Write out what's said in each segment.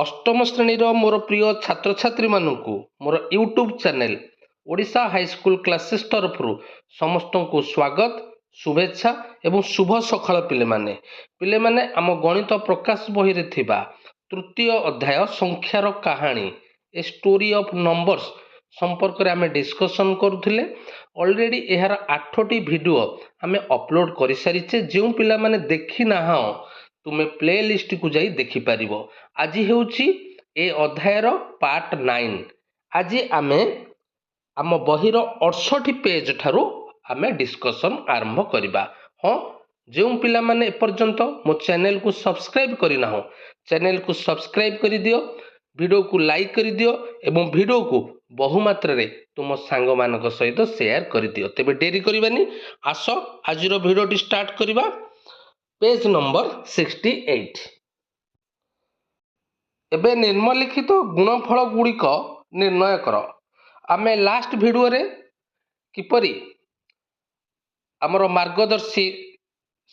अष्टम श्रेणीर मोर प्रिय छात्र छात्री मानू मोर YouTube channel Odisha high school classes तरफ समस्त को स्वागत शुभेच्छा एवं शुभ सकाळ पिले माने आम गणित प्रकाश बही रे थिबा तृतीय अध्याय संख्यार कहानी ए स्टोरी ऑफ नंबर्स संपर्क में आम डिस्कसन करुले ऑलरेडी यार 8टी वीडियो आम अपलोड कर सारीचे जो पिला माने देखी ना तुमे प्ले लिस्ट को जाई देखि पारिबो। आज हेउची ए अध्यायर पार्ट 9। आज आमे आम बहिर 68 पेज ठारू आमे डिस्कशन आरंभ करिबा। हाँ, जो पिला माने एपर्यंत मो चैनल को सब्सक्राइब करिना हो चैनल को सब्सक्राइब करि दियो, वीडियो को लाइक करि दियो एवं वीडियो को बहुमात्रा रे तुम सांग मानक सहित शेयर करि दियो। तेबे देरी करिबानी, आसो आजिरो वीडियो स्टार्ट करिबा। Page number 68। एबे निम्नलिखित गुणफल गुड़िक निर्णय कर। आमे लास्ट वीडियो रे किपरि आमर मार्गदर्शी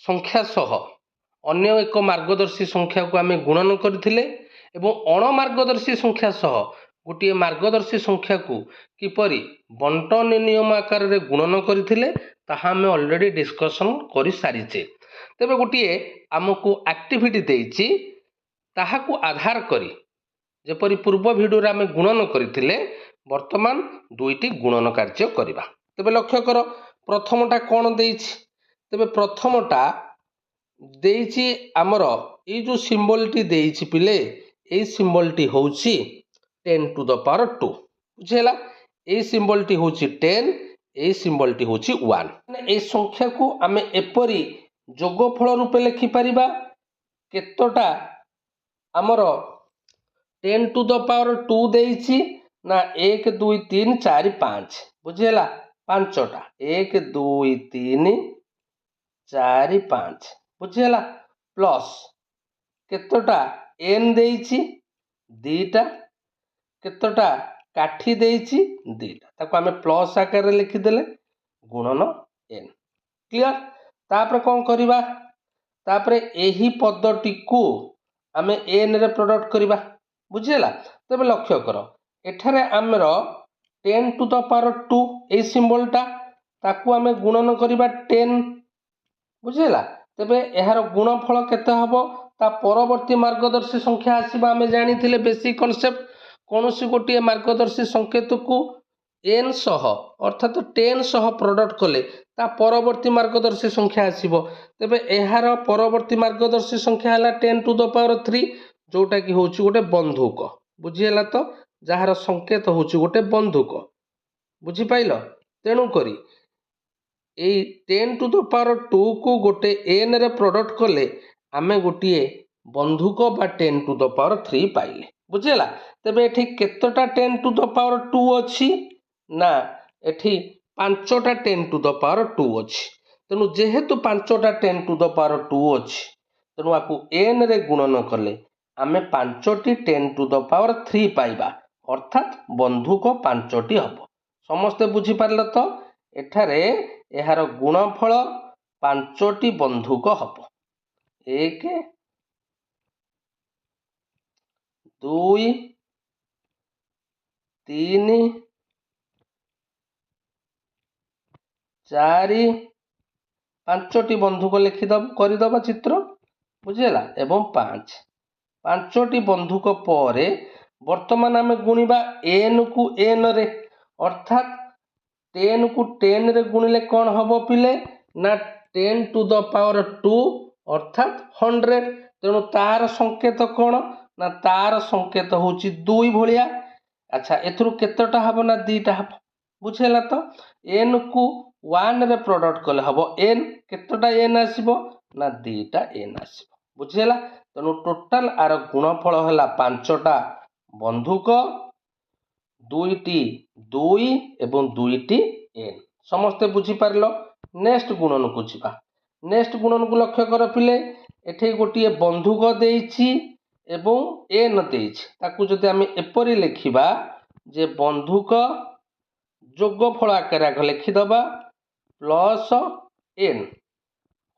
संख्या सह अन्य एक मार्गदर्शी संख्या को आमे गुणन करथिले एवं अणमार्गदर्शी संख्या सह गोटे मार्गदर्शी संख्या को किपरि बंटन नियम आकार रे गुणन करथिले ताहा आमे ऑलरेडी डिस्कशन करि सारिचे। तेबे गोटे आमको एक्टिविटी देइछि ताहाकु आधार करी जेपरि पूर्व वीडियो रे आमे गुणन करथिले वर्तमान दुईटी गुणन कार्य करिबा। तेबे लक्ष्य कर प्रथमटा कोन देइछि। तेबे प्रथमटा देइछि आमर ए जो सिंबल टी देइछि पिले ए सिंबल टी होउछि 10 टू द पावर 2 बुझेला। ए सिंबल टी होउछि 10, ए सिंबल टी होउछि 1। ए संख्या को आमे एपरि जोगफल रूपे लिखि पारिबा केतोटा आमर 10 टू द पावर 2 देइछि ना 1 2 3 4 5 बुझेला। पांचटा 1 2 3 4 5 बुझेला प्लस केतोटा n देइछि दीटा केतोटा काठी देइछि दीटा ताको आमे प्लस आकार रे लिखि देले गुणन n। क्लियर। तापर कौन करिबा, तापरे एही पदटी को आमे n रे प्रोडक्ट करिबा बुझेला। तबे लक्ष्य कर एठारे आमर 10 टू द पावर 2 ए सिंबलटा ताकू आमे गुणन करिबा 10 बुझेला। तबे एहार गुणफल केते हबो ता परवर्ती मार्गदर्शी संख्या आसीबा। आमे जानिथिले बेसिक कांसेप्ट कोनोसी गोटे मार्गदर्शी संकेत को n सह अर्थात 10 सह प्रोडक्ट कले ता परवर्ती मार्गदर्शी संख्या आसीबो। तेबे एहार परवर्ती मार्गदर्शी संख्या हला 10 टू द पावर 3 जोटा कि होउची गोटे बंधुक बुझियला। तो जहार संकेत होउची गोटे बंधुक बुझि पाइलो। तेणु करी ए 10 टू द पावर 2 को गोटे n रे प्रोडक्ट कले आमे गोटे बंधुक बा 10 टू द पावर 3 पाइले बुझियला। तेबे एठी केतोटा 10 टू द पावर 2 अछि ना एठी 5टा 10 टू द पावर 2 अछि। तेणु जेहेतु 5टा 10 टू द पावर 2 अछि तेणु आकु n रे गुणन कले आमे 5टी 10 टू द पावर 3 पाइबा अर्थात बंधुक 5टी हबो। समस्ते बुझी पारल तो एठारे एहार गुणफल 5टी बंधुक हबो। 1 2 3 4 5टी बंधुक लिखिदब करदबा चित्र बुझेला एवं 5टी बंधुक पर वर्तमान आमे गुणिबा n को n रे अर्थात 10 को 10 रे गुणिले कौन हबो पिले ना 10 टू द पावर 2 अर्थात 100। तेणु तार संकेत कौन ना तार संकेत होउची 2 भलिया। अच्छा एथरु केतटा हबो ना 2टा हबो बुझेला। तो n को 1 रे प्रोडक्ट कले हबो n केतटा n आसीबो ना 2टा n आसीबो बुझेला। तेणु टोटाल आर गुणफल हला 5टा बंधुक 2टी 2 एवं 2टी n। समस्ते बुझी पारलो। नेक्स्ट गुणन को जिबा। नेक्स्ट गुणन को लक्ष्य कर पिले एठे गोटे बंधुक देइछि एवं n देइछि ताकू जदि आमे एपरि लिखिबा जे बंधुक जोगफल आकार आग लिखिदबा plus n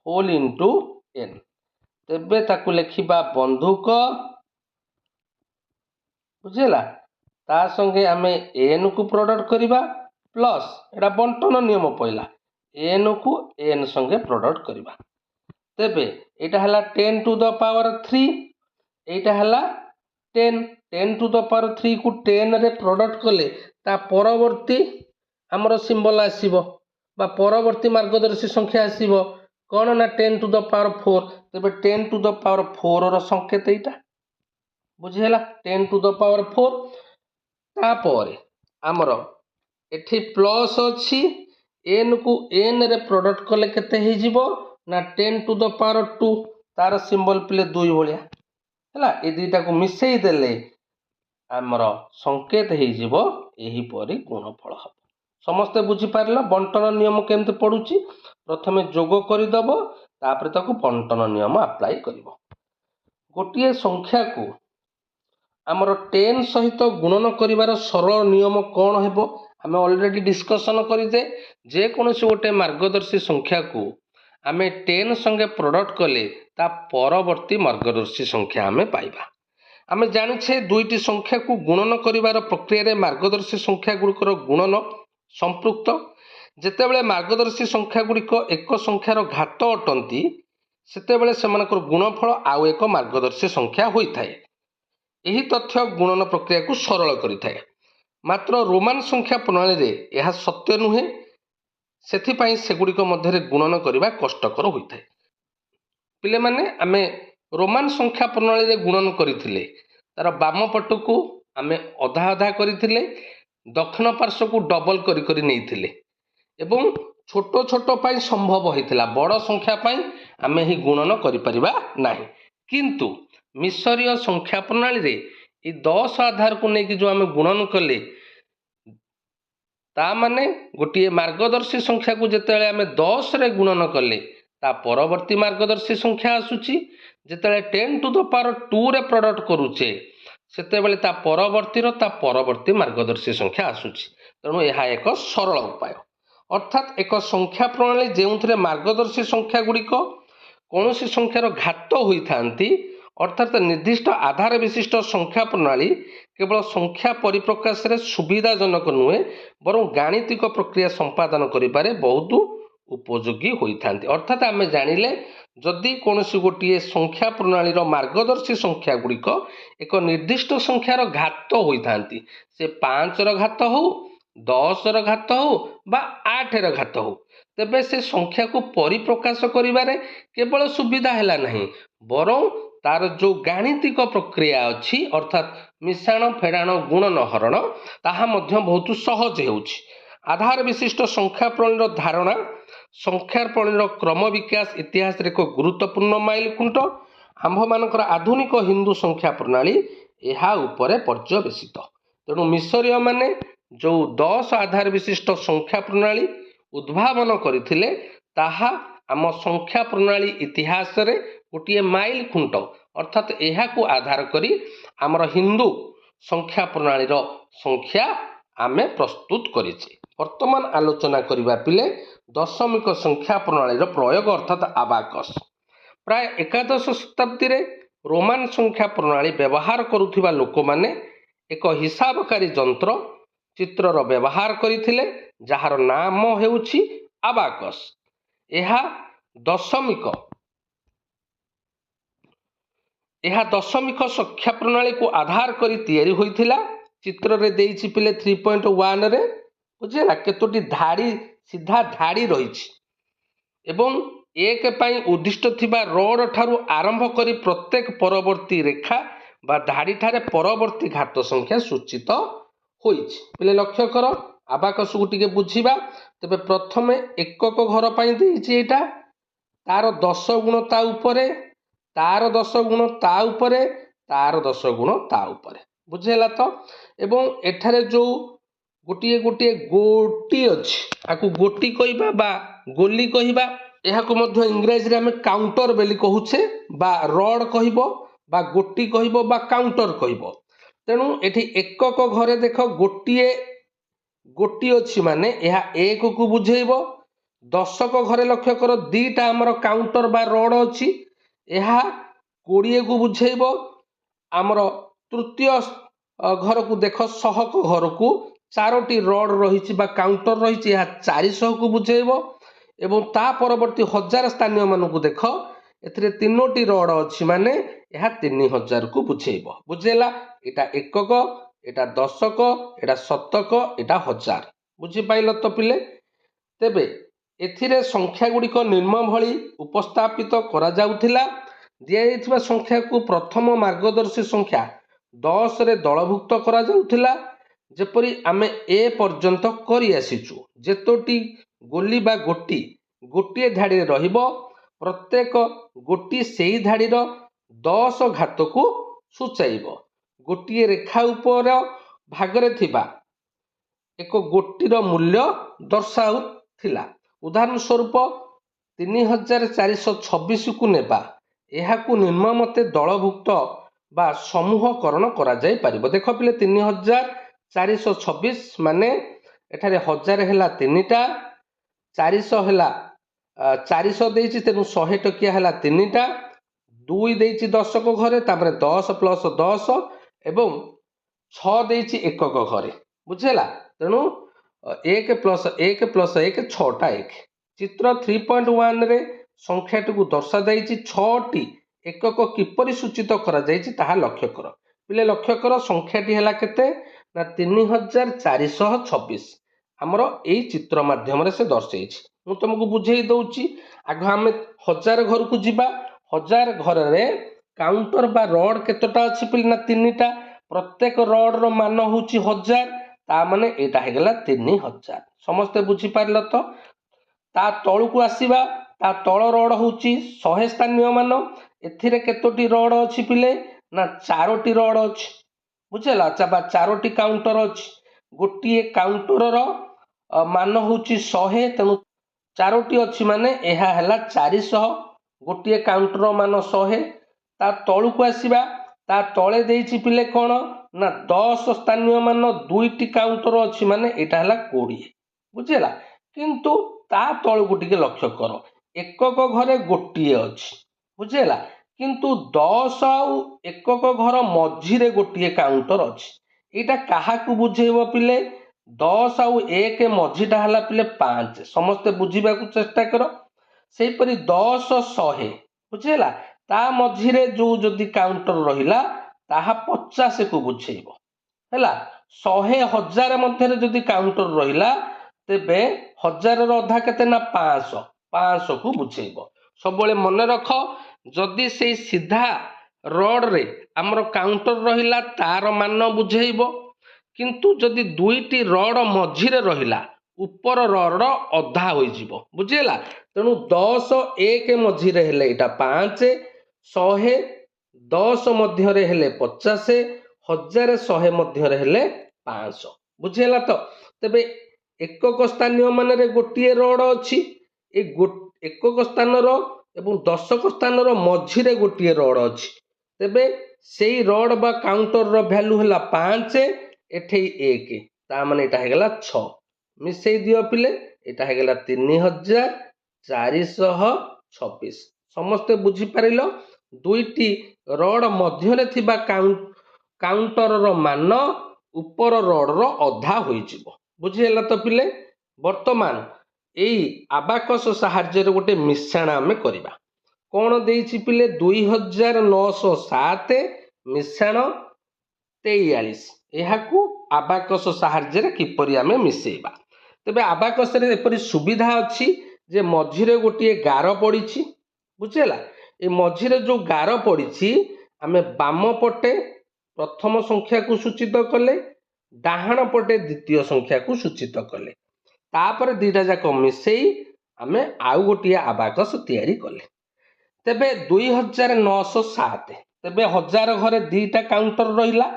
whole into n। तेबे ताकू लिखिबा बंधुक ବୁଝିହେଲା। ତା संगे आमे एन को प्रोडक्ट करिबा प्लस एटा बंटन नियम पइला एन को एन संगे प्रोडक्ट करिबा। तेबे एटा हला 10 टू द पावर 3 एटा हला 10 टू द पावर 3 को 10 रे प्रोडक्ट कले ता परवर्ती हमर सिंबल आसीबो बा परवर्ती मार्गदर्शी संख्या आसीबो कोन ना 10 टू द पावर 4। तेबे 10 टू द पावर 4 रो संकेत एटा बुझिहेला 10 टू द पावर 4। तापर हमर एठी प्लस अछि एन को एन रे प्रोडक्ट कले केते हे जिवो ना 10 टू द पावर 2 तार सिंबल प्ले 2 भलिया हैला ए दुईटा को मिसई देले आमर संकेत हे जिवो एही परी गुणफल हबो। समस्त बुझी पारलो बंटन नियम केमते पडुची प्रथमे जोग करिदबो तापर ताको बंटन नियम अप्लाई करिवो। गोटिए संख्या को आमर 10 सहित गुणन करिवार सरल नियम कोन हेबो आमे ऑलरेडी डिस्कशन करिदे जे कोनोसी गोटे मार्गदर्शी संख्या को आमे 10 संगे प्रोडक्ट कले ता परवर्ती मार्गदर्शी संख्या आमे पाइबा। आमे जानिछे दुईटी संख्या को गुणन करिवार प्रक्रिया रे मार्गदर्शी संख्या गुड़िकर गुणन संपृक्त जेतेबेले मार्गदर्शी संख्या गुड़िक एक संख्यार घात अटंती सेतेबेले सेमानकर गुणफल आउ एक मार्गदर्शी संख्या होइथाय। एही तथ्य गुणन प्रक्रिया को सरल करिथाय। मात्र रोमान संख्या प्रणाली रे यह सत्य नुहे सेथिपाई सेगुड़िक मध्यरे गुणन करिबा कष्टकर होइथाय। पिले माने आमे रोमान संख्या प्रणाली रे गुणन करिथिले तार बाम पट को आमे अधा अधा करिथिले दक्षिण पार्श्व को डबल करी करी नैथिले एवं छोट छोट पाई संभव होइथिला बड़ संख्या पाई आमे ही गुणन करि परिबा नाही। किंतु मिसरीय संख्या प्रणाली रे ई 10 आधार को नेकी जो आमे गुणन कले ता माने गोटिए मार्गदर्शी संख्या को जेतेले आमे 10 रे गुणन कले ता परवर्ती मार्गदर्शी संख्या आसुची जेतेले 10 टू द पावर 2 रे प्रोडक्ट करूचे सेतेबेले ता परवर्ती मार्गदर्शी संख्या आसुची। तेणु यह एक सरल उपाय अर्थात एक संख्या प्रणाली जेउथरे मार्गदर्शी संख्या गुड़िक कौन सी संख्यार घात होइथांती अर्थात निर्दिष्ट आधार विशिष्ट संख्या प्रणाली केवल संख्या परिप्रकाश रे सुविधाजनक नुहे बरं गाणितिक प्रक्रिया संपादन करिबारे बहुत उपयोगी होइथांती। अर्थात आमे जानिले जदि कौनसी गोटिए संख्या प्रणाली मार्गदर्शी संख्या गुड़िक एक निर्दिष्ट संख्यार घात होइथांती से 5 रो घात हो 10 रो घात हो बा 8 रो घात हो तेबे से संख्या को परिप्रकाश करिबारे केवल सुविधा हैला नहीं बरं तार जो गाणितिक प्रक्रिया अच्छी अर्थात मिश्रण फेड़ाण गुणन हरण ताहा मध्य बहुत सहज होउछि। आधार विशिष्ट संख्या प्रणाली धारणा संख्या प्रणाली क्रम विकास इतिहास एक गुरुत्वपूर्ण माइल खुंट आंभ मानकर आधुनिक हिंदू संख्या प्रणाली एहा उपरे पर्यवेसित। तेणु मिसरीय माने जो 10 आधार विशिष्ट संख्या प्रणाली उद्भावन करथिले ताहा आम संख्या प्रणाली इतिहास रे गोटे माइल खुंट अर्थात यह को आधार करी आमर हिंदू संख्या प्रणाली संख्या आमे प्रस्तुत करिछि। वर्तमान आलोचना करिबा पिले दशमिक संख्या प्रणाली प्रयोग अर्थात आबाकस। प्राय 11 शताब्दी रे रोमान संख्या प्रणाली व्यवहार करुथिबा लोक माने एक हिसाबकारी यंत्र चित्रर व्यवहार करिथिले जहार नाम हेउछि आबाकस। यह दशमिक संख्या प्रणाली को आधार करी तैयारी होइथिला। चित्र रे देइछि पिले 3.1 रे बुझिला केतोटी धाड़ी सीधा धाड़ी रहिछि एवं एक पाई उद्दिष्ट थिबा रोड ठारू आरंभ करी प्रत्येक परवर्ती रेखा बा धाड़ी ठारे परवर्ती घात संख्या सूचित होइछि। पिले लक्ष्य कर आबाकस को टिके बुझिबा तबे प्रथमे एकक घर पाई देइछि एटा तार 10 गुण ता उपरे तार 10 गुण ता उपरे तार 10 गुण ता उपरे बुझेला तो एवं एठारे जो गोटिए गोटिए गोटी अछि आकु गोटी कहिबा बा गोली कहिबा एहाको मध्य इंग्रजी रे हमें काउंटर बेली कहूचे बा रड कहिबो बा गोटी कहिबो बा काउंटर कहिबो। तेणु एठी एकक घरे देख गोटिए गोटी अछि माने एहा एक को बुझेइबो दशक घरे लक्ष्य कर दीटा हमर काउंटर बा रड अछि एहा 20 को बुझेइबो आमर तृतीय घर को देख 100 घर को 4टी रड रही काउंटर रही 400 को बुझेब एवं ता परवर्ती 1000 स्थानीय मानक देख ए 3टी रड अच्छी माने यह 3000 को बुझेब बुझेला एटा एकक एटा दशक एटा शतक एटा हजार बुझीपाइल तो पिले तेबे एथिरे संख्या गुड़िक निम्न भली उपस्थापित करा जाउथिला दिया संख्या को प्रथम मार्गदर्शी संख्या 10 रे दलभुक्त करा जाउथिला जेपरी आमे ए पर्यंत करी आसीचु जेतोटी गोली बा गोटी गोटे धाड़ी रहिबो प्रत्येक गोटी सेई धाड़ीर 10 घात को सूचाइब गोटे रेखा उपर भागरे थिबा एक गोटीर मूल्य दर्शाउथिला उदाहरण स्वरूप 3426 को नेबा एहाकू निम्न मते दलभुक्त बा समूहकरण करा जाय परिबो देख पिले 3426 माने एठारे 1000 हेला 3टा 400 हेला 400 देइछि तेनु 100 टकिया हेला 3टा 2 देइछि दशक घरे तापरे 10 प्लस 10 एवं 6 देइछि एकक घरे बुझेला तेनु 1 प्लस 1 प्लस 1 6टा 1 चित्र 3.1 रे संख्याटी को दर्शा जाइछि 6टी एकक किपरि सूचित करा जाइछि ताहा लक्ष्य कर पिले लक्ष्य कर संख्याटी हेला केते ना 3426 हमर एई चित्र माध्यम रे से दर्शैछि मु तुमको बुझेई दउछि आग हमें 1000 घर को जिबा 1000 घर रे काउंटर बा रड केतटा अछि पिले ना 3टा प्रत्येक रड रो मान होछि 1000 ता माने एटा हे गेला 3000 समस्त बुझी पारल तो ता तळु को आसीबा ता तळ रड होछि 100 स्थानीय मान एथिरे केतोटी रड अछि पिले ना 4टी रड अछि बुझेला बा 4टी काउंटर अछि गोटिए काउंटर रो मान होछि 100 तेनु 4टी अछि माने एहा हला 400 गोटिए काउंटर मान 100 ता तळु को आसीबा ता तळे देइछि पिले कोन ना 10 स्थानीय मान 2टी काउंटर अछि माने एटा हला 20 बुझेला किंतु ता तळ को टिके लक्ष्य कर एकक घरे गोटिए अछि बुझेला किंतु 10 आउ एकक घर मझिरे गोटिए काउंटर अछि एटा काहा को बुझेइबो पिले 10 आउ 1 मझिटा हला पिले 5 समस्त बुझीबा को चेष्टा करो सेहि परि 10 100 बुझेला ता मझिरे जो जदी काउंटर रहिला ताहा 50 को बुझेइबो हैला 100 1000 मध्यरे जदी काउंटर रहिला तेबे 1000 रो अधा केते ना 500 500 को बुझेइबो सबले मन रख जदि से सीधा रड रे हमर काउंटर रहिला तार मान बुझेइबो किंतु जदि दुईटी रड मझिरे रहिला ऊपर रड अधा होई जिवो बुझेला तेनु 10 1 मझिरे हेले एटा 5 100 10 मध्यरे हेले 50 1000 100 मध्यरे हेले 500 बुझेला तो तबे एकक स्थानीय मानरे गोटिए रड अछि ए एकक स्थान रो एवं दशक स्थान रो मझिरे गोटिए रड अछि तेबे सेई रड बा काउंटर रो वैल्यू हला 5 एठे 1 ता माने एटा हे गेला 6 मिसई दियो पिले एटा हे गेला 3426 समस्त बुझी पारिलो दुईटी रड मध्यरे थिबा काउंटर रो मान ऊपर रड रो अधा होई जिवो बुझी हला तो पिले वर्तमान एई आबाकस सहाय्य रे गोटे मिश्रण आमे करिबा कोन देइछि पिले 2907 मिश्रण 43 एहाकू आबाकस सहाय्य रे किपरि आमे मिसेइबा तबे आबाकस रे एपरि सुविधा अछि जे मझिरे गोटे गार पड़िछि बुझेला ए मझिरे जो गार पड़िछि आमे बाम पटे प्रथम संख्या को सूचित कले डाहाण पटे द्वितीय संख्या को सूचित कले तापर दीटा जाक मिसेई आमे आउ गोटे आबाकस तैयारी कले तेबे 2907 तेबे 1000 घरे दीटा काउंटर रहिला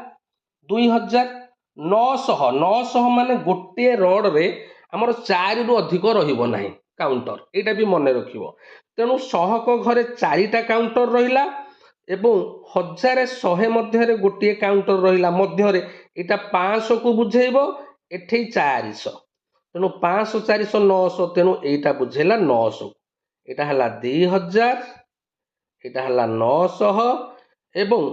2900 माने गोटे रड रे हमर 4 रु अधिक रहिबो नाही काउंटर एटा भी मन रखिबो तेनु 100 घरे 4टा काउंटर रहिला एवं 1100 मध्यरे गोटे काउंटर रहिला मध्यरे एटा 500 को बुझेइबो एठे 400 तेनु 500 400 900 तेनु एटा बुझेला 900 एटा हला 2000 एटा हला 900 एवं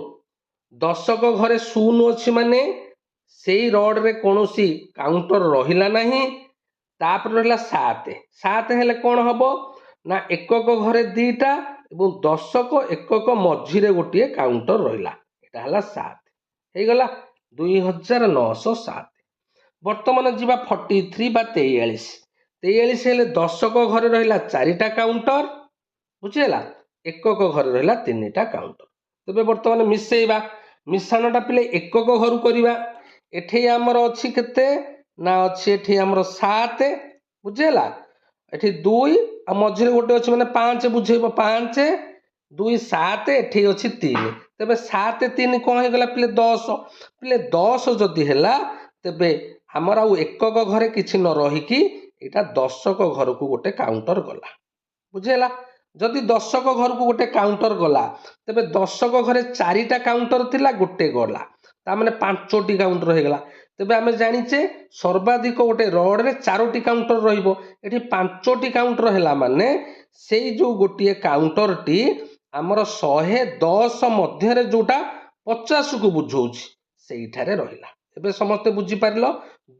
दशक घरे शून्य अच्छी माने से रड्रे कौन काउंटर रहा ना तापर रहा सात सात हेले कौन हम ना एकक घरे दीटा एवं दशक एकक मझिरे गोटे काउंटर रहा यहाँ सात हो गला 2907। बर्तमान जीवा 43 बा 43 हेले दशक घरे रहा चारिटा काउंटर बुझीगला एकक घरे रहा 3टा काउंटर। तेज बर्तमान मिसेଇବା मिशाणटा पिले एकक घर करवा एठे आमर अच्छी केते ना अच्छी एठी आमर 7 बुझीगला एठी 2 आ मझिरे गोटे अच्छी माने 5 बुझेइबो 5 2 7 एठी अच्छी 3 तेबे 7 3 कौन हो गला पिले 10 जदि हैला तेबे आमर आउ एकक घरे किछि न रहिकी एटा दशक घर को गोटे काउंटर गला बुझीगला। जदि दशक घर को गोटे काउंटर गला तेबे दशक घरे 4टा काउंटर थिला गोटे गला ता माने 5टी काउंटर हो गला। तेबे आमे जानिचे सर्वाधिक गोटे रड रे 4टी काउंटर रहिबो एठी 5टी काउंटर हैला माने सेई जो गोटे काउंटर टी आमर 110 मध्य रे जोटा 50 को बुझौछि सेइठारे रहिला। एबे समस्त बुझी पारिलो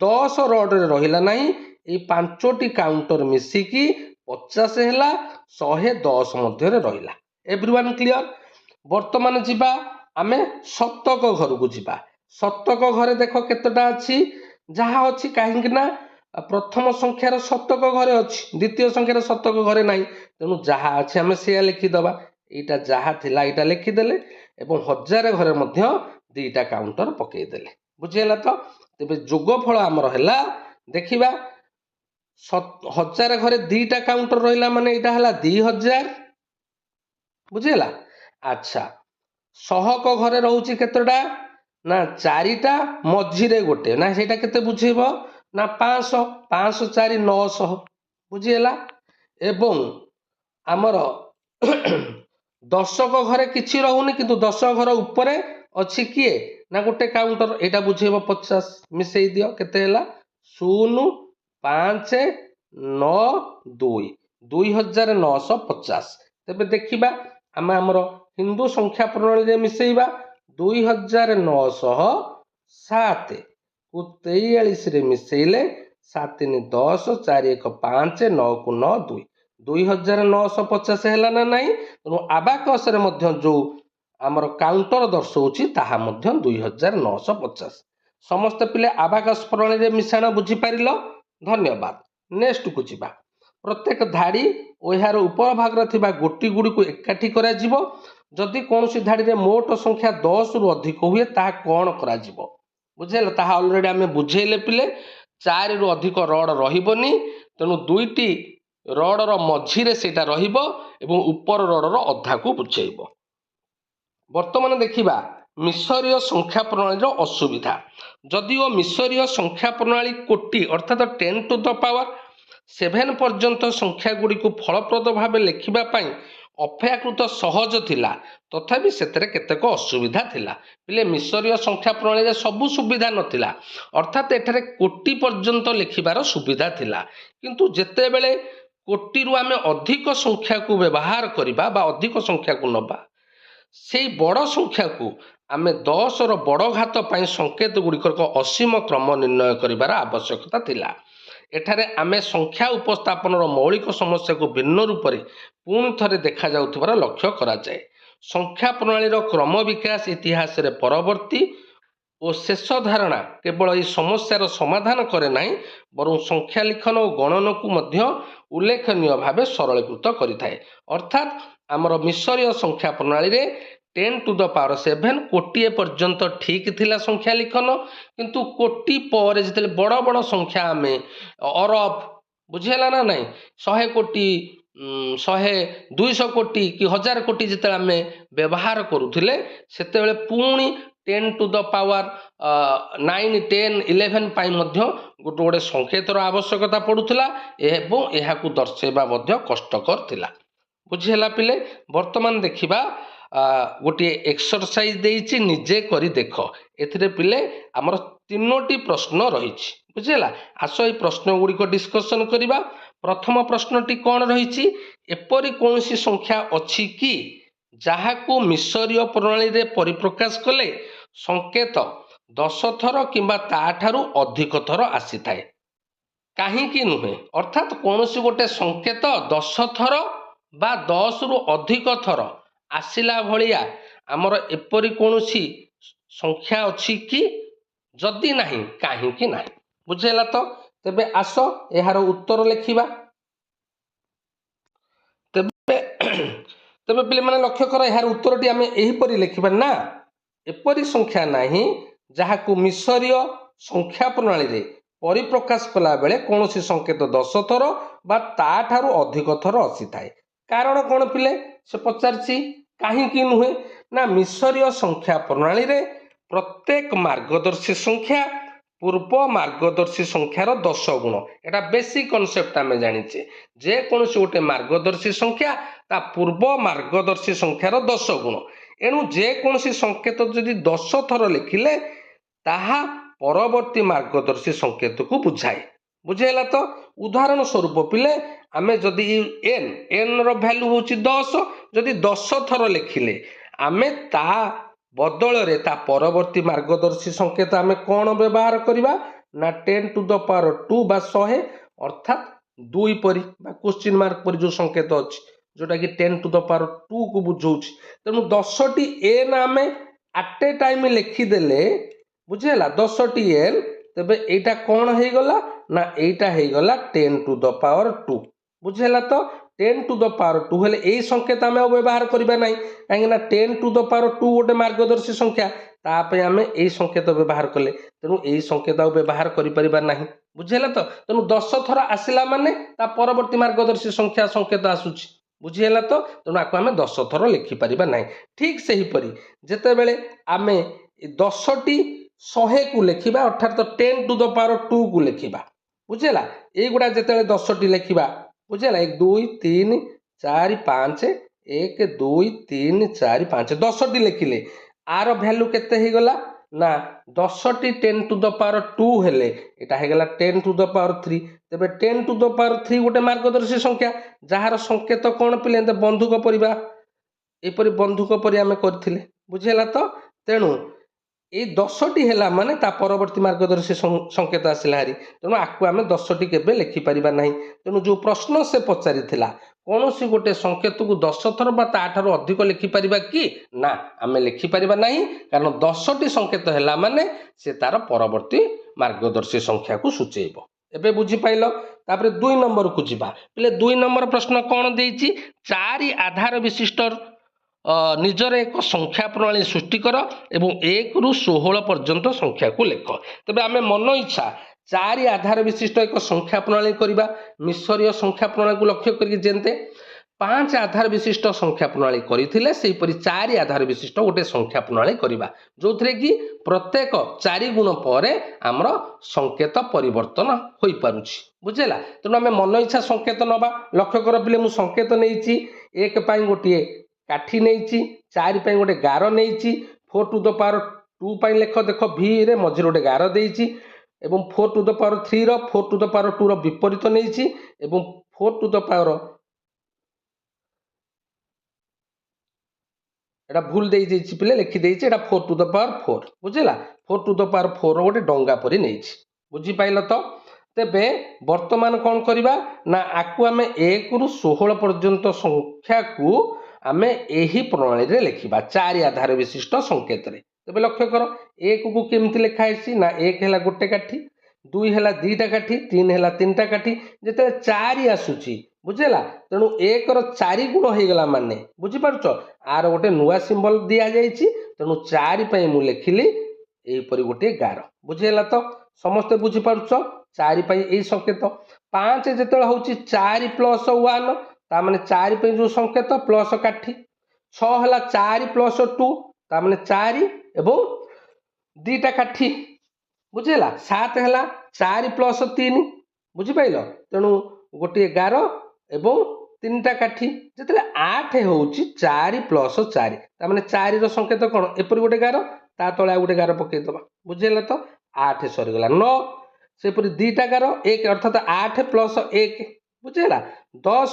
10 रड रे रहिला नाही ए 5टी काउंटर मिसिकी 50 हैला 110 मध्य रे रहिला। Everyone clear. वर्तमान जीवा आमे शतक घर को जीवा शतक घरे देख केतटा अछि जहा अछि काहेकि ना प्रथम संख्यार शतक घरे अछि द्वितीय संख्यार शतक घरे नाही तेणु जहा अछि आमे सेया लिखि दबा एटा जहा थिला एटा लिखि देले एवं हजार घरे मध्य दुईटा काउंटर पकेई देले बुझीला। तो तेबे जोगफल आमर हैला देखिबा 1000 घरे 2टा काउंटर रहिला माने एटा हैला 2000 बुझीला। अच्छा सहक घरे रहउची केतटा ना 4टा मझिरे गोटे ना सेटा केते बुझेइबो ना 500 500 4 900 बुझीला। एवं आमर दशक घरे किछि रहुनी किंतु दशक घर उपरे अछि किए ना गोटे काउंटर एटा बुझेइबो 50 मिसेई दियो केते हैला 0 5 9 2 2950। तेबे देखिबा आमे हमर हिंदू संख्या प्रणाली रे मिसेइबा 2907 को 43 रे मिसेइले 7 3 10 4 1 5 9 को 9 2 2950 हैला ना नाही तेणु आबाकस रे मध्य जो आमर काउंटर दर्शौची ताहा मध्य 2950। समस्त पिले आबाकस प्रणाली रे मिश्रण बुझी पारिलो धन्यवाद। नेक्स्ट को जीवा प्रत्येक धाड़ी और यार उपर भाग थिबा गोटी गुडी को एकाठी करा जिवो जदि कोनोसी धाड़ी रे मोट संख्या 10 रु अधिक हुए ताहा कोन करा जिवो बुझेला ताहा ऑलरेडी आमे बुझेइले पिले 4 रु अधिक रड रहिबोनी तेणु दुईटी रड रो मझिरे सेटा रहिबो एवं उपर रड रो अधा को बुझेइबो। वर्तमान देखिबा मिसरीय संख्या प्रणाली रो असुविधा जदिओ मिसरीय संख्या प्रणाली कोटी अर्थात 10 टू द पावर 7 पर्यंत संख्या गुडी को फलप्रद भाव लेखिबा पई अपेक्षाकृत सहज थिला तथापि सेतरे केतेक असुविधा थिला पिले मिसरीय संख्या प्रणाली रे सबु सुविधा नथिला अर्थात एठारे कोटी पर्यंत लेखिबार सुविधा थिला किंतु जेते बेले कोटी रु आमे अधिक संख्या को व्यवहार करिबा बा अधिक संख्या को नबा से बड़ संख्या को आमे 10 रो बड़ घात पई संकेत गुडिकर असीम क्रम निर्णय करिबार आवश्यकता थिला। एठारे आमे संख्या उपस्थापन मौलिक समस्या को भिन्न रूप से पुणी थे देखा जाउथिबार लक्ष्य करा जाए। संख्या प्रणाली क्रम विकास इतिहास रे परवर्ती और शेष धारणा केवल यह समस्यार समाधान करे नहीं बरं संख्या लिखन और गणन को मध्य उल्लेखनीय भाव सरलीकृत करिथाए। अर्थात आमर मिसरीय संख्या प्रणाली रे 10 टू द पावर 7 कोटी पर्यंत ठीक थिला संख्या लिखन किंतु कोटी पर जिते बड़ बड़ संख्या आमे अरब बुझेला ना नहीं 100 कोटी 100 200 कोटी कि 1000 कोटी जिते आमे व्यवहार करुथिले सेते पुणी 10 टू द पावर 9 10 11 पाई मध्य गोटे गोटे संकेतर आवश्यकता पड़ुथिला एवं एहाकू दर्शेबा मध्य कष्टकर थिला बुझेला पिले। वर्तमान देखिबा गोटे एक्सरसाइज देइछि निजे करी देख एथिरे पिले हमर 3टी प्रश्न रहिछि बुझेला आसो ए प्रश्न गुडी को डिस्कशन करिबा। प्रथम प्रश्नटी कोन रहिछि एपरि कोनसी संख्या अछि कि ଯାହାକୁ ମିଶରୀୟ ପ୍ରଣାଳୀରେ ପରିପ୍ରକାଶ କଲେ ସଂକେତ 10 ଥର କିମ୍ବା ତାଠାରୁ ଅଧିକ ଥର ଆସିଥାଏ। କାହିଁକି ନୁହେଁ? ଅର୍ଥାତ୍ କୌଣସି ଗୋଟେ ସଂକେତ 10 ଥର ବା 10ରୁ ଅଧିକ ଥର ଆସିଲା ଭଳିଆ ଆମର ଏପରି କୌଣସି ସଂଖ୍ୟା ଅଛି କି? ଯଦି ନାହିଁ, କାହିଁକି ନାହିଁ? ବୁଝିହେଲା ତ? ତେବେ ଆସ ଏହାର ଉତ୍ତର ଲେଖିବା। ତେବେ ପିଲାମାନେ ଲକ୍ଷ୍ୟ କର, ଏହାର ଉତ୍ତରଟି ଆମେ ଏହିପରି ଲେଖିବା ନା ଏପରି ସଂଖ୍ୟା ନାହିଁ ଯାହାକୁ ମିଶରୀୟ ସଂଖ୍ୟା ପ୍ରଣାଳୀରେ ପରିପ୍ରକାଶ କଲା ବେଳେ କୌଣସି ସଂକେତ 10 ଥର ବା ତାଠାରୁ ଅଧିକ ଥର ଆସିଥାଏ। କାରଣ କ'ଣ ପିଲେ? ସେ ପଚାରିଛି କାହିଁକି ନୁହେଁ? ନା ମିଶରୀୟ ସଂଖ୍ୟା ପ୍ରଣାଳୀରେ ପ୍ରତ୍ୟେକ ମାର୍ଗଦର୍ଶୀ ସଂଖ୍ୟା ପୂର୍ବ ମାର୍ଗଦର୍ଶୀ ସଂଖ୍ୟାର 10 ଗୁଣ। ଏଟା ବେସିକ୍ କନସେପ୍ଟ ଆମେ ଜାଣିଛେ। ଯେକୌଣସି ଗୋଟେ ମାର୍ଗଦର୍ଶୀ ସଂଖ୍ୟା ତା ପୂର୍ବ ମାର୍ଗଦର୍ଶୀ ସଂଖ୍ୟାର 10 ଗୁଣ। ଏଣୁ ଯେକୌଣସି ସଂକେତ ଯଦି 10 ଥର ଲେଖିଲେ ତାହା ପରବର୍ତ୍ତୀ ମାର୍ଗଦର୍ଶୀ ସଂକେତକୁ ବୁଝାଏ। ବୁଝିହେଲା ତ? ଉଦାହରଣ ସ୍ୱରୂପ ପିଲେ ଆମେ ଯଦି n ର ଭ୍ୟାଲୁ ହେଉଛି 10, ଯଦି 10 ଥର ଲେଖିଲେ ଆମେ ତା ବଦଳରେ ତା ପରବର୍ତ୍ତୀ ମାର୍ଗଦର୍ଶୀ ସଂକେତ ଆମେ କ'ଣ ବ୍ୟବହାର କରିବା? ନା 10⁻² ବା 100 ଅର୍ଥାତ୍ 2 ପରି ବା କ୍ୱେଶ୍ଚିନ୍ ମାର୍କ ପରି ଯେଉଁ ସଂକେତ ଅଛି ଯେଉଁଟାକି 10⁻² କୁ ବୁଝଉଛି। ତେଣୁ 10ଟି n ଆମେ ଆଟ୍ ଏ ଟାଇମ୍ ଲେଖିଦେଲେ, ବୁଝିହେଲା, 10ଟି n, ତେବେ ଏଇଟା କ'ଣ ହେଇଗଲା? ନା ଏଇଟା ହେଇଗଲା 10⁻²। ବୁଝିହେଲା ତ? 10⁻² ହେଲେ ଏଇ ସଂକେତ ଆମେ ଆଉ ବ୍ୟବହାର କରିବା ନାହିଁ, କାହିଁକିନା 10⁻² ଗୋଟେ ମାର୍ଗଦର୍ଶୀ ସଂଖ୍ୟା, ତା ପାଇଁ ଆମେ ଏଇ ସଂକେତ ବ୍ୟବହାର କଲେ, ତେଣୁ ଏଇ ସଂକେତ ଆଉ ବ୍ୟବହାର କରିପାରିବା ନାହିଁ। ବୁଝିହେଲା ତ? ତେଣୁ 10 ଥର ଆସିଲା ମାନେ ତା ପରବର୍ତ୍ତୀ ମାର୍ଗଦର୍ଶୀ ସଂଖ୍ୟା ସଂକେତ ଆସୁଛି। ବୁଝିହେଲା ତ? ତେଣୁ ଆକୁ ଆମେ 10 ଥର ଲେଖିପାରିବା ନାହିଁ। ଠିକ୍ ସେହିପରି ଯେତେବେଳେ ଆମେ 10ଟି 100କୁ ଲେଖିବା, ଅର୍ଥାତ୍ 10⁻² କୁ ଲେଖିବା, ବୁଝିହେଲା, ଏଇଗୁଡ଼ା ଯେତେବେଳେ 10ଟି ଲେଖିବା, ବୁଝିହେଲା, 1 2 3 4 5 1 2 3 4 5 10ଟି ଲେଖିଲେ ଆର ଭ୍ୟାଲୁ କେତେ ହେଇଗଲା? ନା 10ଟି 10⁻² ହେଲେ ଏଇଟା ହେଇଗଲା 10⁻³ ତେବେ 10⁻³ ଗୋଟେ ମାର୍ଗଦର୍ଶୀ ସଂଖ୍ୟା ଯାହାର ସଂକେତ କ'ଣ ପିଲେ? ବନ୍ଧୁକ ପରିବା, ଏପରି ବନ୍ଧୁକ ପରି ଆମେ କରିଥିଲେ। ବୁଝିହେଲା ତ? ତେଣୁ ଏଇ 10ଟି ହେଲା ମାନେ ତା ପରବର୍ତ୍ତୀ ମାର୍ଗଦର୍ଶୀ ସଂକେତ ଆସିଲା ହାରି, ତେଣୁ ଆକୁ ଆମେ 10ଟି କେବେ ଲେଖିପାରିବା ନାହିଁ। ତେଣୁ ଯେଉଁ ପ୍ରଶ୍ନ ସେ ପଚାରିଥିଲା କୌଣସି ଗୋଟେ ସଂକେତକୁ 10 ଥର ବା ତାଠାରୁ ଅଧିକ ଲେଖିପାରିବା କି? ନା, ଆମେ ଲେଖିପାରିବା ନାହିଁ, କାରଣ 10ଟି ସଂକେତ ହେଲା ମାନେ ସେ ତାର ପରବର୍ତ୍ତୀ ମାର୍ଗଦର୍ଶୀ ସଂଖ୍ୟାକୁ ସୂଚେଇବ। ଏବେ ବୁଝିପାଇଲ? ତାପରେ 2 ନମ୍ବରକୁ ଯିବା। ପିଲେ 2 ନମ୍ବର ପ୍ରଶ୍ନ କ'ଣ ଦେଇଛି? 4 ଆଧାର ବିଶିଷ୍ଟ ନିଜର ଏକ ସଂଖ୍ୟା ପ୍ରଣାଳୀ ସୃଷ୍ଟି କର ଏବଂ 1ରୁ 16 ପର୍ଯ୍ୟନ୍ତ ସଂଖ୍ୟାକୁ ଲେଖ। ତେବେ ଆମେ ମନ ଇଚ୍ଛା 4 ଆଧାର ବିଶିଷ୍ଟ ଏକ ସଂଖ୍ୟା ପ୍ରଣାଳୀ କରିବା। ମିଶରୀୟ ସଂଖ୍ୟା ପ୍ରଣାଳୀକୁ ଲକ୍ଷ୍ୟ କରିକି ଯେନ୍ତେ 5 ଆଧାର ବିଶିଷ୍ଟ ସଂଖ୍ୟା ପ୍ରଣାଳୀ କରିଥିଲେ, ସେହିପରି 4 ଆଧାର ବିଶିଷ୍ଟ ଗୋଟେ ସଂଖ୍ୟା ପ୍ରଣାଳୀ କରିବା, ଯେଉଁଥିରେ କି ପ୍ରତ୍ୟେକ 4 ଗୁଣ ପରେ ଆମର ସଂକେତ ପରିବର୍ତ୍ତନ ହୋଇପାରୁଛି। ବୁଝିହେଲା? ତେଣୁ ଆମେ ମନ ଇଚ୍ଛା ସଂକେତ ନେବା। ଲକ୍ଷ୍ୟ କର ପିଲେ, ମୁଁ ସଂକେତ ନେଇଛି 1 ପାଇଁ ଗୋଟିଏ କାଠି ନେଇଛି, 4 ପାଇଁ ଗୋଟେ ଗାର ନେଇଛି, 4⁻² ପାଇଁ ଲେଖ, ଦେଖ ଭିରେ ମଝିରେ ଗୋଟେ ଗାର ଦେଇଛି, ଏବଂ 4⁻³ ର ବିପରୀତ ନେଇଛି, ଏବଂ 4⁻, ଏଟା ଭୁଲ ଦେଇଯାଇଛି ପିଲେ, ଲେଖିଦେଇଛି, ଏଟା 4⁻4। ବୁଝିଲା? 4⁻4 ଗୋଟେ ଡଙ୍ଗା ପରି ନେଇଛି। ବୁଝିପାଇଲ ତ? ତେବେ ବର୍ତ୍ତମାନ କ'ଣ କରିବା? ନା ଆକୁ ଆମେ 1ରୁ 16 ପର୍ଯ୍ୟନ୍ତ ସଂଖ୍ୟାକୁ ଆମେ ଏହି ପ୍ରଣାଳୀରେ ଲେଖିବା, 4 ଆଧାର ବିଶିଷ୍ଟ ସଂକେତରେ। ତେବେ ଲକ୍ଷ୍ୟ କର, 1କୁ କେମିତି ଲେଖା ହେଇଛି? ନା 1 ହେଲା ଗୋଟେ କାଠି, 2 ହେଲା 2ଟା କାଠି, 3 ହେଲା 3ଟା କାଠି, ଯେତେବେଳେ 4 ଆସୁଛି, ବୁଝିଲା, ତେଣୁ 1ର 4 ଗୁଣ ହେଇଗଲା ମାନେ, ବୁଝିପାରୁଛ, ଆର ଗୋଟେ ନୂଆ ସିମ୍ବଲ ଦିଆଯାଇଛି, ତେଣୁ 4 ପାଇଁ ମୁଁ ଲେଖିଲି ଏହିପରି ଗୋଟିଏ ଗାର। ବୁଝିହେଲା ତ? ସମସ୍ତେ ବୁଝିପାରୁଛ? 4 ପାଇଁ ଏଇ ସଂକେତ। 5 ଯେତେବେଳେ ହେଉଛି 4 + 1, ତାମାନେ 4 ପାଇଁ ଯେଉଁ ସଂକେତ ପ୍ଲସ୍ କାଠି। 6 ହେଲା 4 + 2, ତାମାନେ 4 ଏବଂ 2ଟା କାଠି। ବୁଝିହେଲା? 7 ହେଲା 4 + 3, ବୁଝିପାଇଲ? ତେଣୁ ଗୋଟିଏ ଗାର ଏବଂ 3ଟା କାଠି। ଯେତେବେଳେ 8 ହେଉଛି 4 + 4, ତାମାନେ 4ର ସଂକେତ କ'ଣ? ଏପରି ଗୋଟେ ଗାର, ତା ତଳେ ଆଉ ଗୋଟେ ଗାର ପକେଇଦେବା। ବୁଝିହେଲା ତ? 8 ସରିଗଲା। 9 ସେପରି 2ଟା ଗାର, 1 ଅର୍ଥାତ୍ 8 + 1, ବୁଝିହେଲା? 10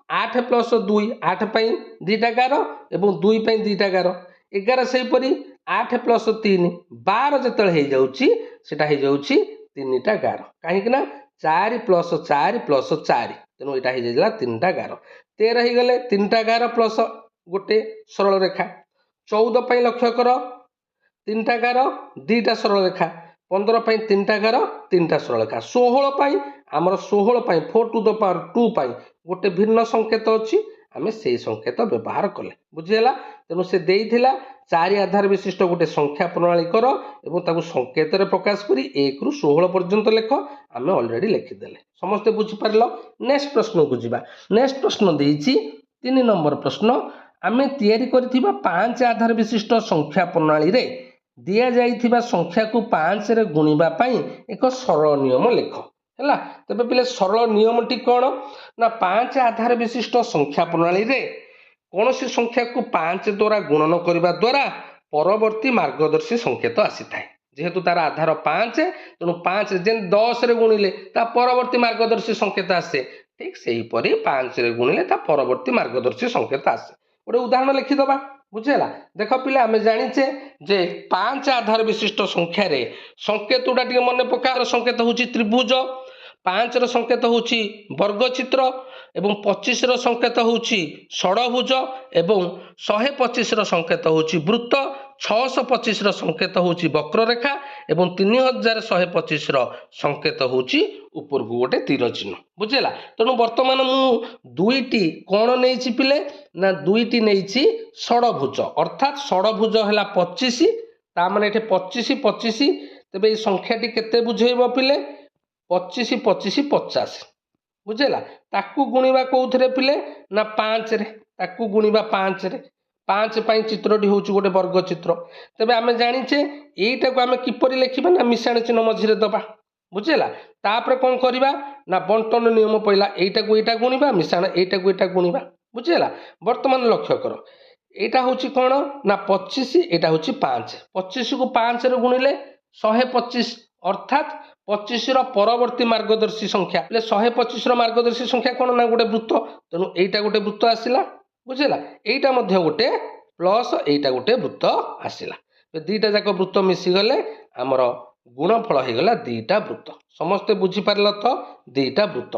8 प्लस 2 8 पाई 2टा गार एवं 2 पाई 2टा गार 11 सेहीपरि 8 प्लस 3 12 जेतବେଳେ ହେଇଯାଉଛି ସେଟା ହେଇଯାଉଛି 3टा गार काहेकि ना 4 प्लस 4 प्लस 4 तेणु एटा ହେଇଯାଇला 3टा गार 13 ହେଇगले 3टा गार प्लस गोटे सरल रेखा 14 पाई लक्ष्य कर 3टा गार 2टा सरल रेखा 15 पाई 3टा गार 3टा सरल रेखा 16 पाई आमर 16 पाई 4 टू द पावर 2 पाई गोटे भिन्न संकेत अच्छी आम से संकेत व्यवहार कले बुझीगला तेणु से देइथिला 4 आधार विशिष्ट गोटे संख्या प्रणाली कर एवं संकेत प्रकाश करी 1 रु 16 पर्यंत लेख आम अलरेडी लिखिदेले समस्ते बुझीपार। नेक्स्ट प्रश्न को जीवा। नेक्स्ट प्रश्न देइछि 3 नंबर प्रश्न आम तैयारी करथिबा 5 आधार विशिष्ट संख्या प्रणाली रे दिया जाइथिबा संख्या को 5 रे गुणिबा पई एक सरल नियम लेख है तेरे पे सरल नियमटी कौन ना 5 आधार विशिष्ट संख्या प्रणाली रे कौन सी संख्या को 5 द्वारा गुणन करने द्वारा परवर्ती मार्गदर्शी संकेत आसी थाए जेहेतु तार आधार 5 तेणु 5 जेन 10 रे गुणिले ता परवर्ती मार्गदर्शी संकेत आसे ठीक से ही 5 रे गुणिले ता परवर्ती मार्गदर्शी संकेत आसे गोटे उदाहरण लिखिदबा बुझेला देख पिला आम जाचे जे 5 आधार विशिष्ट संख्या रे संकेत गुड़ा टे मन पकार संकेत हूँ त्रिभुज 5 रो संकेत हूँ वर्गचित्र एवं 25 रो संकेत हूँ षडभुज एवं 125 रो संकेत हूँ वृत्त 625 रो संकेत हूँ वक्ररेखा एवं 3125 रो संकेत हूँ ऊपर को गोटे तीर चिन्ह बुझेला तेणु बर्तमान मु दुईटी कौन नहीं पिले ना दुईटी नहीं षडभुज अर्थात षडभुज है 25 ता माने एठे 25 25 तेबे ये संख्याटी केते बुझेइबो पिले 25 25 50 बुझेला ताकू गुणिबा कोउथरे पिले ना 5 रे ताकू गुणिबा 5 रे 5 पाई चित्रटी होउची गोटे वर्ग चित्र तेबे आमे जानिचे एईटा को आमे किपरि लेखिबा ना मिशाण चिन्ह मझिरे दबा बुझेला तापर कोन करिबा ना बंटन नियम पइला एईटा को एईटा गुणिबा मिशाण एईटा को एईटा गुणिबा बुझेला वर्तमान लक्ष्य कर एटा होची कोन ना 25 एटा होची 5 25 को 5 रे गुणिले 125 अर्थात 25 रो परवर्ती मार्गदर्शी संख्या 125 रो मार्गदर्शी संख्या कोन ना गोटे वृत्त तेणु एटा गोटे वृत्त आसिला बुझेला एटा मध्य गोटे प्लस एटा गोटे वृत्त आसिला दीटा जाक वृत्त मिसी गले हमर गुणफल हो गला 2टा वृत्त समस्ते बुझी पारल तो 2टा वृत्त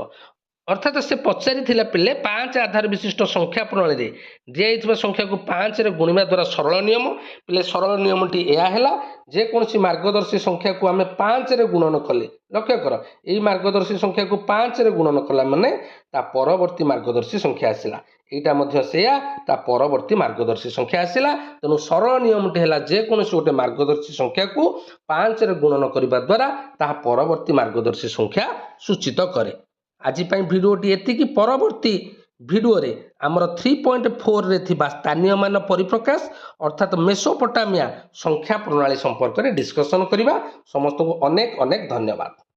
अर्थात से पचारि पिले 5 आधार विशिष्ट संख्या प्रणाली रे दिया संख्या को 5 रे गुणिबा द्वारा सरल नियम पिले सरल नियमटी या हैला जे कोनसी मार्गदर्शी संख्या को आमे 5 रे गुणन कले लक्ष्य कर एई मार्गदर्शी संख्या को 5 रे गुणन कला माने ता परवर्ती मार्गदर्शी संख्या आसिला एटा मध्य सेया ता परवर्ती मार्गदर्शी संख्या आसिला तेणु सरल नियमटी हैला जे कोनसी गोटे मार्गदर्शी संख्या को 5 रे गुणन करिबा द्वारा ता परवर्ती मार्गदर्शी संख्या सूचित करे। आज भिडियोटी एतिकी परवर्ती भिडियो रे आमर 3.4 रे थिबा स्थानीय मान परिप्रकाश अर्थात मेसोपोटामिया संख्या प्रणाली संपर्क में डिस्कसन करिबा। समस्त को अनेक अनेक धन्यवाद।